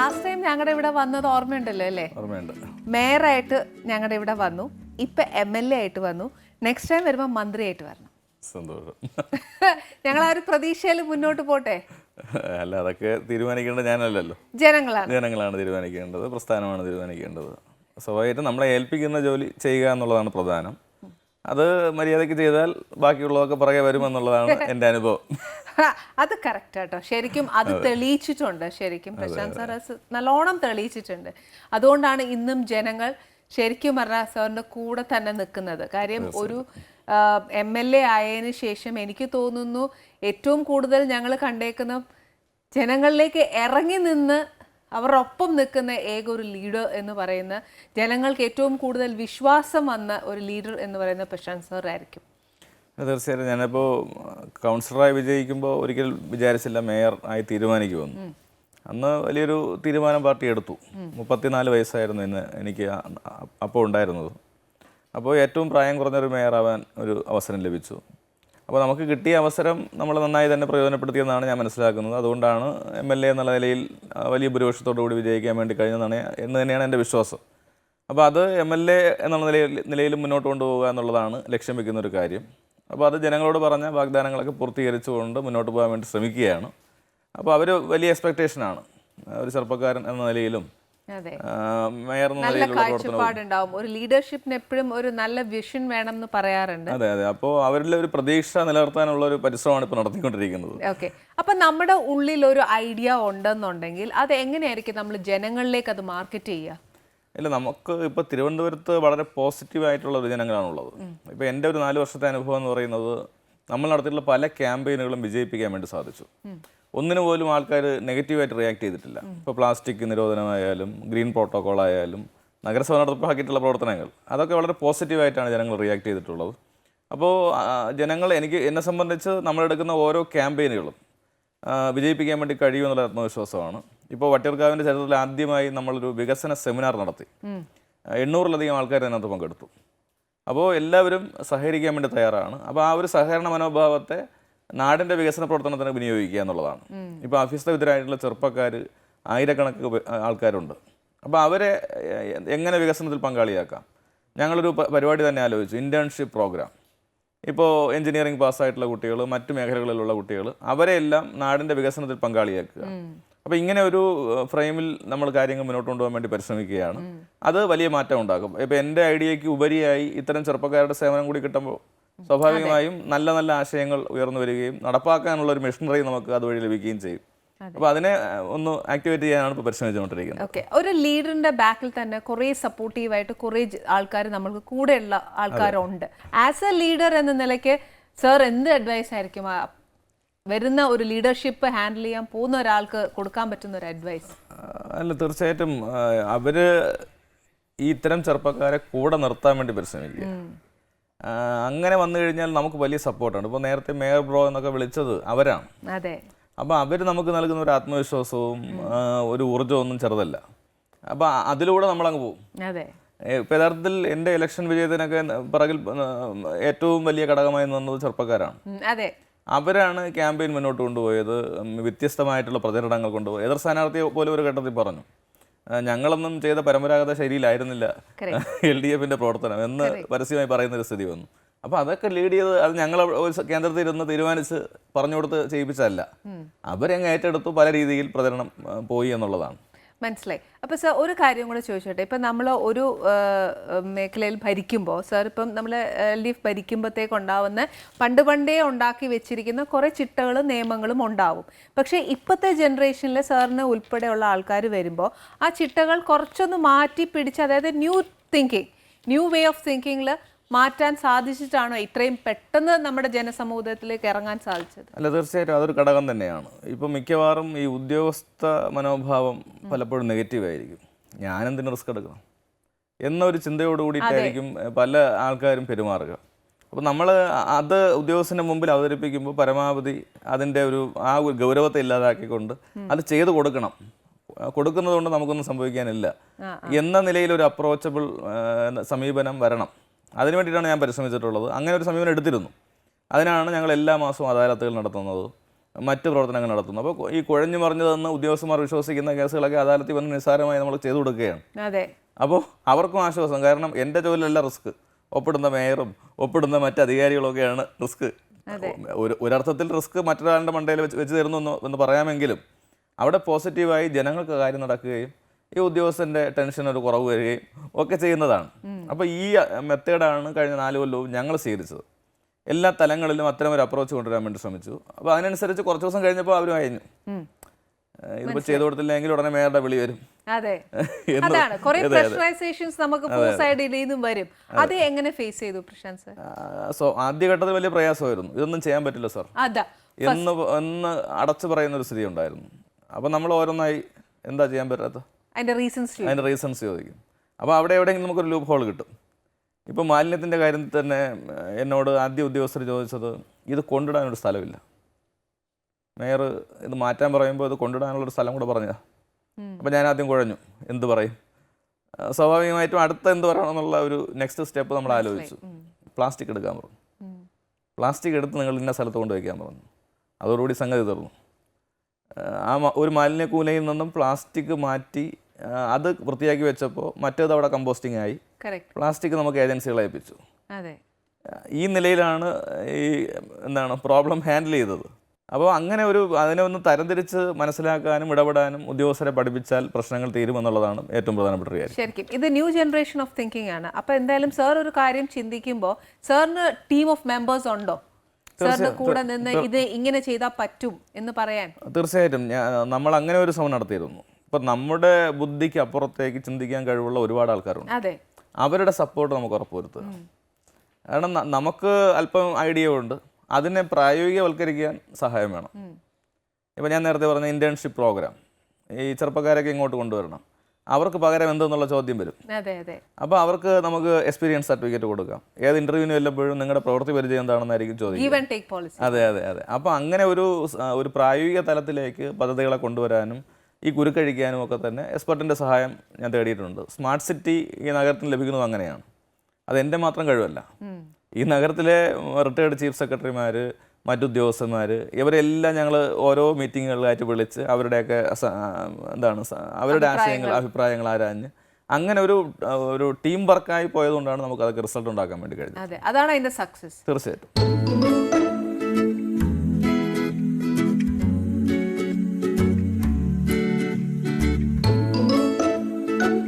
Last time ഞങ്ങളുടെ ഇവിടെ വന്നത് ഓർമ്മയുണ്ടല്ലോ അല്ലേ? ഓർമ്മയുണ്ട്. മേയറായിട്ട് ഞങ്ങളുടെ ഇവിടെ വന്നു, ഇപ്പൊ MLA ആയിട്ട് വന്നു, നെക്സ്റ്റ് ടൈം വരുമ്പോൾ മന്ത്രിയായിട്ട് വരണം. സന്തോഷം. ഞങ്ങൾ ആ ഒരു പ്രതീക്ഷയിൽ മുന്നോട്ട് പോട്ടെ. അല്ല, അതൊക്കെ തീരുമാനിക്കേണ്ടത് ഞാനല്ലല്ലോ, ജനങ്ങളാണ് തീരുമാനിക്കേണ്ടത്, പ്രസ്ഥാനമാണ് തീരുമാനിക്കേണ്ടത്. സ്വാഭാവികമായിട്ടും നമ്മളെ ഏൽപ്പിക്കുന്ന ജോലി ചെയ്യുക എന്നുള്ളതാണ് പ്രധാനം. അത് മര്യാദയ്ക്ക് ചെയ്താൽ ബാക്കിയുള്ളതൊക്കെ പുറകെ വരുമെന്നുള്ളതാണ് എൻ്റെ അനുഭവം. അത് കറക്റ്റ് ആട്ടോ, ശരിക്കും അത് തെളിയിച്ചിട്ടുണ്ട്. ശരിക്കും പ്രശാന്ത് സാർ നല്ലോണം തെളിയിച്ചിട്ടുണ്ട്. അതുകൊണ്ടാണ് ഇന്നും ജനങ്ങൾ ശരിക്കും പറഞ്ഞാൽ സാറിൻ്റെ കൂടെ തന്നെ നിൽക്കുന്നത്. കാര്യം ഒരു MLA ആയതിനു ശേഷം എനിക്ക് തോന്നുന്നു ഏറ്റവും കൂടുതൽ ഞങ്ങൾ കണ്ടേക്കുന്ന ജനങ്ങളിലേക്ക് ഇറങ്ങി നിന്ന് അവരൊപ്പം നിൽക്കുന്ന ഏക ഒരു ലീഡർ എന്ന് പറയുന്ന, ജനങ്ങൾക്ക് ഏറ്റവും കൂടുതൽ വിശ്വാസം വന്ന ഒരു ലീഡർ എന്ന് പറയുന്ന പ്രശാന്ത് സാർ ആയിരിക്കും. തീർച്ചയായിട്ടും. ഞാനിപ്പോൾ കൗൺസിലറായി വിജയിക്കുമ്പോൾ ഒരിക്കൽ വിചാരിച്ചില്ല മേയർ ആയി തീരുമാനിക്കുമെന്ന്. അന്ന് വലിയൊരു തീരുമാനം പാർട്ടി എടുത്തു. 34 വയസ്സായിരുന്നു ഇന്ന് എനിക്ക് അപ്പോൾ ഉണ്ടായിരുന്നത്. അപ്പോൾ ഏറ്റവും പ്രായം കുറഞ്ഞൊരു മേയറാവാൻ ഒരു അവസരം ലഭിച്ചു. അപ്പോൾ നമുക്ക് കിട്ടിയ അവസരം നമ്മൾ നന്നായി തന്നെ പ്രയോജനപ്പെടുത്തിയെന്നാണ് ഞാൻ മനസ്സിലാക്കുന്നത്. അതുകൊണ്ടാണ് MLA എന്നുള്ള നിലയിൽ വലിയ ഭൂരിപക്ഷത്തോടു കൂടി വിജയിക്കാൻ വേണ്ടി കഴിഞ്ഞതെന്നാണ് എന്ന് തന്നെയാണ് എൻ്റെ വിശ്വാസം. അപ്പോൾ അത് MLA എന്നുള്ള നിലയിൽ മുന്നോട്ട് കൊണ്ടുപോകുക എന്നുള്ളതാണ് ലക്ഷ്യം വെക്കുന്ന ഒരു കാര്യം. അപ്പോൾ അത് ജനങ്ങളോട് പറഞ്ഞ വാഗ്ദാനങ്ങളൊക്കെ പൂർത്തീകരിച്ചുകൊണ്ട് മുന്നോട്ട് പോകാൻ വേണ്ടി ശ്രമിക്കുകയാണ്. അപ്പോൾ അവർ വലിയ എക്സ്പെക്റ്റേഷനാണ്. ഒരു ചെറുപ്പക്കാരൻ എന്ന നിലയിലും മേയർ എന്ന നിലയിലുള്ള കാഴ്ചപ്പാടുണ്ടാവും. ഒരു ലീഡർഷിപ്പിന് എപ്പോഴും ഒരു നല്ല വിഷൻ വേണം എന്ന് പറയാറുണ്ട്. അതെ. അപ്പോൾ അവരിലെ ഒരു പ്രതീക്ഷ നിലനിർത്താനുള്ള ഒരു പരിശ്രമമാണ് ഇപ്പോൾ നടത്തിക്കൊണ്ടിരിക്കുന്നത്. ഓക്കെ, അപ്പം നമ്മുടെ ഉള്ളിൽ ഒരു ഐഡിയ ഉണ്ടെന്നുണ്ടെങ്കിൽ അത് എങ്ങനെയായിരിക്കും നമ്മൾ ജനങ്ങളിലേക്ക് അത് മാർക്കറ്റ് ചെയ്യുക? ഇല്ല, നമുക്ക് ഇപ്പോൾ തിരുവനന്തപുരത്ത് വളരെ പോസിറ്റീവായിട്ടുള്ള ഒരു ജനങ്ങളാണുള്ളത്. ഇപ്പോൾ എൻ്റെ ഒരു 4 വർഷത്തെ അനുഭവം എന്ന് പറയുന്നത്, നമ്മൾ നടത്തിയിട്ടുള്ള പല ക്യാമ്പയിനുകളും വിജയിപ്പിക്കാൻ വേണ്ടി സാധിച്ചു. ഒന്നിനു പോലും ആൾക്കാർ നെഗറ്റീവായിട്ട് റിയാക്ട് ചെയ്തിട്ടില്ല. ഇപ്പോൾ പ്ലാസ്റ്റിക് നിരോധനമായാലും ഗ്രീൻ പ്രോട്ടോക്കോൾ ആയാലും നഗരസഭ നടപ്പാക്കിയിട്ടുള്ള പ്രവർത്തനങ്ങൾ, അതൊക്കെ വളരെ പോസിറ്റീവായിട്ടാണ് ജനങ്ങൾ റിയാക്ട് ചെയ്തിട്ടുള്ളത്. അപ്പോൾ ജനങ്ങൾ, എന്നെ സംബന്ധിച്ച് നമ്മളെടുക്കുന്ന ഓരോ ക്യാമ്പയിനുകളും വിജയിപ്പിക്കാൻ വേണ്ടി കഴിയുമെന്നുള്ള ആത്മവിശ്വാസമാണ്. ഇപ്പോൾ വട്ടിയൂർക്കാവിൻ്റെ ചരിത്രത്തിൽ ആദ്യമായി നമ്മളൊരു വികസന സെമിനാർ നടത്തി. 800-ലധികം ആൾക്കാർ അതിനകത്ത് പങ്കെടുത്തു. അപ്പോൾ എല്ലാവരും സഹകരിക്കാൻ വേണ്ടി തയ്യാറാണ്. അപ്പോൾ ആ ഒരു സഹകരണ മനോഭാവത്തെ നാടിൻ്റെ വികസന പ്രവർത്തനത്തിന് വിനിയോഗിക്കുക എന്നുള്ളതാണ്. ഇപ്പോൾ അഭ്യസ്തവിദ്യരായിട്ടുള്ള ചെറുപ്പക്കാർ ആയിരക്കണക്കിന് ആൾക്കാരുണ്ട്. അപ്പോൾ അവരെ എങ്ങനെ വികസനത്തിൽ പങ്കാളിയാക്കാം? ഞങ്ങളൊരു പരിപാടി തന്നെ ആലോചിച്ചു, ഇൻറ്റേൺഷിപ്പ് പ്രോഗ്രാം. ഇപ്പോൾ എഞ്ചിനീയറിംഗ് പാസ്സായിട്ടുള്ള കുട്ടികൾ, മറ്റു മേഖലകളിലുള്ള കുട്ടികൾ, അവരെല്ലാം നാടിൻ്റെ വികസനത്തിൽ പങ്കാളിയാക്കുക. അപ്പോൾ ഇങ്ങനെ ഒരു ഫ്രെയിമിൽ നമ്മൾ കാര്യങ്ങൾ മുന്നോട്ട് കൊണ്ടുപോകാൻ വേണ്ടി പരിശ്രമിക്കുകയാണ്. അത് വലിയ മാറ്റം ഉണ്ടാക്കും. ഇപ്പോൾ എൻ്റെ ഐഡിയയ്ക്ക് ഉപരിയായി ഇത്തരം ചെറുപ്പക്കാരുടെ സേവനം കൂടി കിട്ടുമ്പോൾ സ്വാഭാവികമായും നല്ല നല്ല ആശയങ്ങൾ ഉയർന്നു വരികയും നടപ്പാക്കാനുള്ള ഒരു മെഷീനറി നമുക്ക് അതുവഴി ലഭിക്കുകയും ചെയ്യും. അപ്പോൾ അതിനെ ഒന്ന് ആക്ടിവേറ്റ് ചെയ്യാനാണ് ഇപ്പോൾ പരിശ്രമിച്ചുകൊണ്ടിരിക്കുന്നത്. ഓക്കെ, ഒരു ലീഡറിന്റെ ബാക്കിൽ തന്നെ കുറേ സപ്പോർട്ടീവായിട്ട് കുറേ ആൾക്കാർ നമ്മൾക്ക് കൂടെയുള്ള ആൾക്കാരുണ്ട്. ആസ് എ ലീഡർ എന്ന നിലയ്ക്ക് സർ എന്ത് അഡ്വൈസ് ആയിരിക്കും വരുന്ന ഒരു ലീഡർഷിപ്പ് ഹാൻഡിൽ ചെയ്യാൻ പോകുന്ന ഒരാൾക്ക് കൊടുക്കാൻ പറ്റുന്ന ഒരു അഡ്വൈസ്? അല്ല, തീർച്ചയായിട്ടും അവർ ഈ ഇത്തരം ചെറുപ്പക്കാരെ കൂടെ നിർത്താൻ വേണ്ടി പരിശ്രമിക്കുക. അങ്ങനെ വന്നു കഴിഞ്ഞാൽ നമുക്ക് വലിയ സപ്പോർട്ടാണ്. ഇപ്പോൾ നേരത്തെ മേയർ ബ്രോ എന്നൊക്കെ വിളിച്ചത് അവരാണ്. അതെ. അപ്പോൾ അവർ നമുക്ക് നൽകുന്ന ഒരു ആത്മവിശ്വാസവും ഒരു ഊർജ്ജവും ഒന്നും ചെറുതല്ല. അപ്പോൾ അതിലൂടെ നമ്മളങ്ങ് പോകും. ഇപ്പോൾ യഥാർത്ഥത്തിൽ എൻ്റെ ഇലക്ഷൻ വിജയത്തിനൊക്കെ പിറകിൽ ഏറ്റവും വലിയ ഘടകമായി നിന്നത് ചെറുപ്പക്കാരാണ്. അവരാണ് ക്യാമ്പയിൻ മുന്നോട്ട് കൊണ്ടുപോയത്, വ്യത്യസ്തമായിട്ടുള്ള പ്രചരണങ്ങൾ കൊണ്ടുപോയി. എതിർ സ്ഥാനാർത്ഥി പോലും ഒരു ഘട്ടത്തിൽ പറഞ്ഞു, ഞങ്ങളൊന്നും ചെയ്ത പരമ്പരാഗത ശൈലിയിലായിരുന്നില്ല LDFൻ്റെ പ്രവർത്തനം എന്ന് പരസ്യമായി പറയുന്നൊരു സ്ഥിതി വന്നു. അപ്പോൾ അതൊക്കെ ലീഡ് ചെയ്ത് അത് ഞങ്ങൾ കേന്ദ്രത്തിൽ ഇരുന്ന് തീരുമാനിച്ച് പറഞ്ഞു കൊടുത്ത് ചെയ്യിപ്പിച്ചതല്ല, അവരങ്ങ് ഏറ്റെടുത്തു. പല രീതിയിൽ പ്രചരണം പോയി എന്നുള്ളതാണ്. മനസ്സിലായി. അപ്പോൾ സാർ ഒരു കാര്യം കൂടെ ചോദിച്ചോട്ടെ. ഇപ്പം നമ്മൾ ഒരു മേഖലയിൽ ഭരിക്കുമ്പോൾ, സാർ ഇപ്പം നമ്മൾ LDF ഭരിക്കുമ്പോഴത്തേക്ക് ഉണ്ടാവുന്ന പണ്ടേ ഉണ്ടാക്കി വെച്ചിരിക്കുന്ന കുറേ ചിട്ടകളും നിയമങ്ങളും ഉണ്ടാവും. പക്ഷേ ഇപ്പോഴത്തെ ജനറേഷനിൽ സാറിന് ഉൾപ്പെടെയുള്ള ആൾക്കാർ വരുമ്പോൾ ആ ചിട്ടകൾ കുറച്ചൊന്ന് മാറ്റി പിടിച്ച്, അതായത് ന്യൂ വേ ഓഫ് തിങ്കിങ്ങിൽ മാറ്റാൻ സാധിച്ചിട്ടാണോ ഇത്രയും പെട്ടെന്ന് നമ്മുടെ ജനസമൂഹത്തിലേക്ക് ഇറങ്ങാൻ സാധിച്ചത്? അല്ല, തീർച്ചയായിട്ടും അതൊരു ഘടകം തന്നെയാണ്. ഇപ്പം മിക്കവാറും ഈ ഉദ്യോഗസ്ഥ മനോഭാവം പലപ്പോഴും നെഗറ്റീവായിരിക്കും. ഞാനെന്തിന് റിസ്ക് എടുക്കണം എന്നൊരു ചിന്തയോട് കൂടിയിട്ടായിരിക്കും പല ആൾക്കാരും പെരുമാറുക. അപ്പോൾ നമ്മൾ അത് ഉദ്യോഗസ്ഥൻ്റെ മുമ്പിൽ അവതരിപ്പിക്കുമ്പോൾ പരമാവധി അതിൻ്റെ ആ ഒരു ഗൗരവത്തെ ഇല്ലാതാക്കിക്കൊണ്ട് അത് ചെയ്ത് കൊടുക്കുന്നത് കൊണ്ട് നമുക്കൊന്നും സംഭവിക്കാനില്ല എന്ന നിലയിൽ ഒരു അപ്രോച്ചബിൾ സമീപനം വരണം. അതിനു വേണ്ടിയിട്ടാണ് ഞാൻ പരിശ്രമിച്ചിട്ടുള്ളത്. അങ്ങനെ ഒരു സമീപനം എടുത്തിരുന്നു. അതിനാണ് ഞങ്ങൾ എല്ലാ മാസവും അദാലത്തുകൾ നടത്തുന്നത്. മറ്റ് പ്രവർത്തനങ്ങൾ നടത്തുന്നു. അപ്പോൾ ഈ കുഴഞ്ഞു മറിഞ്ഞതെന്ന് ഉദ്യോഗസ്ഥന്മാർ വിശ്വസിക്കുന്ന കേസുകളൊക്കെ അദാലത്തിൽ വന്ന് നിസ്സാരമായി നമ്മൾ ചെയ്തു കൊടുക്കുകയാണ്. അതെ. അപ്പോൾ അവർക്കും ആശ്വാസം. കാരണം എൻ്റെ ജോലിയല്ല റിസ്ക്, ഒപ്പിടുന്ന മേയറും ഒപ്പിടുന്ന മറ്റ് അധികാരികളൊക്കെയാണ് റിസ്ക്. ഒരർത്ഥത്തിൽ റിസ്ക് മറ്റൊരാളുടെ മണ്ടയിൽ വെച്ച് തരുന്നു എന്ന് പറയാമെങ്കിലും അവിടെ പോസിറ്റീവായി ജനങ്ങൾക്ക് കാര്യം നടക്കുകയും ഈ ഉദ്യോഗസ്ഥൻ്റെ ടെൻഷൻ ഒരു കുറവ് വരികയും ഒക്കെ ചെയ്യുന്നതാണ്. അപ്പോൾ ഈ മെത്തേഡാണ് കഴിഞ്ഞ 4 കൊല്ലവും ഞങ്ങൾ സ്വീകരിച്ചത്. എല്ലാ തലങ്ങളിലും അത്തരം ഒരു അപ്രോച്ച് കൊണ്ടുവരാൻ വേണ്ടി ശ്രമിച്ചു. അപ്പോൾ അതിനനുസരിച്ച് കുറച്ച് ദിവസം കഴിഞ്ഞപ്പോൾ അവരും അയഞ്ഞു, ഇതിപ്പോൾ ചെയ്തു കൊടുത്തില്ലെങ്കിൽ ഉടനെ മേയറുടെ വിളി വരും. അതെ, അതാണ് കുറെ പ്രഷറൈസേഷൻസ് നമുക്ക് സൈഡിൽ നിന്നും വരും. അത് എങ്ങനെ ഫേസ് ചെയ്തു പ്രശാന്ത് സർ? ആദ്യഘട്ടത്തിൽ വലിയ പ്രയാസമായിരുന്നു. ഇതൊന്നും ചെയ്യാൻ പറ്റില്ല സാർ എന്ന് അടച്ചു പറയുന്ന ഒരു സ്ഥിതി ഉണ്ടായിരുന്നു. അപ്പോൾ നമ്മൾ ഓരോന്നായി എന്താ ചെയ്യാൻ പറ്റാത്ത അതിൻ്റെ റീസൺസ് ചോദിക്കും. അപ്പോൾ അവിടെ എവിടെയെങ്കിലും നമുക്കൊരു ലൂപ്പ് ഹോൾ കിട്ടും. ഇപ്പോൾ മാലിന്യത്തിൻ്റെ കാര്യത്തിൽ തന്നെ എന്നോട് ആദ്യ ഉദ്യോഗസ്ഥർ ചോദിച്ചത് ഇത് കൊണ്ടിടാനൊരു സ്ഥലമില്ല. മേയർ ഇത് മാറ്റാൻ പറയുമ്പോൾ ഇത് കൊണ്ടിടാനുള്ളൊരു സ്ഥലം കൂടെ പറഞ്ഞതാണ്. അപ്പോൾ ഞാൻ ആദ്യം കുഴഞ്ഞു, എന്ത് പറയും. സ്വാഭാവികമായിട്ടും അടുത്ത എന്ത് പറയണമെന്നുള്ള ഒരു നെക്സ്റ്റ് സ്റ്റെപ്പ് നമ്മൾ ആലോചിച്ചു. പ്ലാസ്റ്റിക് എടുക്കാൻ പറഞ്ഞു. പ്ലാസ്റ്റിക് എടുത്ത് നിങ്ങൾ ഇന്ന സ്ഥലത്ത് കൊണ്ട് വയ്ക്കാൻ പറഞ്ഞു. അതോടുകൂടി സംഗതി തീർന്നു. ആ ഒരു മാലിന്യക്കൂലയിൽ നിന്നും പ്ലാസ്റ്റിക് മാറ്റി അത് വൃത്തിയാക്കി വെച്ചപ്പോൾ മറ്റേത് അവിടെ കമ്പോസ്റ്റിംഗ് ആയി. പ്ലാസ്റ്റിക് നമുക്ക് ഏജൻസികളെ ഏൽപ്പിച്ചു. ഈ നിലയിലാണ് ഈ പ്രോബ്ലം ഹാൻഡിൽ ചെയ്തത്. അപ്പോൾ അങ്ങനെ അതിനെ ഒന്ന് തരംതിരിച്ച് മനസ്സിലാക്കാനും ഇടപെടാനും ഉദ്യോഗസ്ഥരെ പഠിപ്പിച്ചാൽ പ്രശ്നങ്ങൾ തീരുമെന്നുള്ളതാണ് ഏറ്റവും പ്രധാനപ്പെട്ട കാര്യം. ശരിക്കും ഇത് ന്യൂ ജനറേഷൻ ഓഫ് തിങ്കിങ് ആണ്. അപ്പോൾ എന്തായാലും സാർ ഒരു കാര്യം ചിന്തിക്കുമ്പോൾ സാറിന് ടീം ഓഫ് മെമ്പേഴ്സ് ഉണ്ടോ സാറിന് കൂടെ നിന്ന് ഇത് ഇങ്ങനെ ചെയ്താൽ പറ്റും എന്ന് പറയാൻ? തീർച്ചയായിട്ടും നമ്മൾ അങ്ങനെ ഒരു ശ്രമം നടത്തിയിരുന്നു. ഇപ്പം നമ്മുടെ ബുദ്ധിക്ക് അപ്പുറത്തേക്ക് ചിന്തിക്കാൻ കഴിവുള്ള ഒരുപാട് ആൾക്കാരുണ്ട്. അവരുടെ സപ്പോർട്ട് നമുക്ക് ഉറപ്പുവരുത്തുക. കാരണം നമുക്ക് അല്പം ഐഡിയ ഉണ്ട്, അതിനെ പ്രായോഗികവൽക്കരിക്കാൻ സഹായം വേണം. ഇപ്പം ഞാൻ നേരത്തെ പറഞ്ഞ ഇൻറ്റേൺഷിപ്പ് പ്രോഗ്രാം ഈ ചെറുപ്പക്കാരൊക്കെ ഇങ്ങോട്ട് കൊണ്ടുവരണം. അവർക്ക് പകരം എന്തെന്നുള്ള ചോദ്യം വരും. അപ്പോൾ അവർക്ക് നമുക്ക് എക്സ്പീരിയൻസ് സർട്ടിഫിക്കറ്റ് കൊടുക്കാം. ഏത് ഇൻ്റർവ്യൂവിന് ചെല്ലുമ്പോഴും നിങ്ങളുടെ പ്രവൃത്തി പരിചയം എന്താണെന്നായിരിക്കും ചോദിക്കുക. അതെ. അപ്പോൾ അങ്ങനെ ഒരു പ്രായോഗിക തലത്തിലേക്ക് പദ്ധതികളെ കൊണ്ടുവരാനും ഈ കുരുക്കഴിക്കാനും ഒക്കെ തന്നെ എക്സ്പെർട്ടിൻ്റെ സഹായം ഞാൻ തേടിയിട്ടുണ്ട്. സ്മാർട്ട് സിറ്റി ഈ നഗരത്തിന് ലഭിക്കുന്നത് അങ്ങനെയാണ്. അതെൻ്റെ മാത്രം കഴിവല്ല. ഈ നഗരത്തിലെ റിട്ടയർഡ് ചീഫ് സെക്രട്ടറിമാർ, മറ്റുദ്യോഗസ്ഥന്മാർ, ഇവരെല്ലാം ഞങ്ങൾ ഓരോ മീറ്റിങ്ങുകളിലായിട്ട് വിളിച്ച് അവരുടെയൊക്കെ അവരുടെ അഭിപ്രായങ്ങൾ ആരാഞ്ഞ് അങ്ങനെ ഒരു ടീം വർക്കായി പോയതുകൊണ്ടാണ് നമുക്ക് അതൊക്കെ റിസൾട്ട് ഉണ്ടാക്കാൻ വേണ്ടി കഴിഞ്ഞത്. അതാണ് അതിൻ്റെ സക്സസ്. തീർച്ചയായിട്ടും.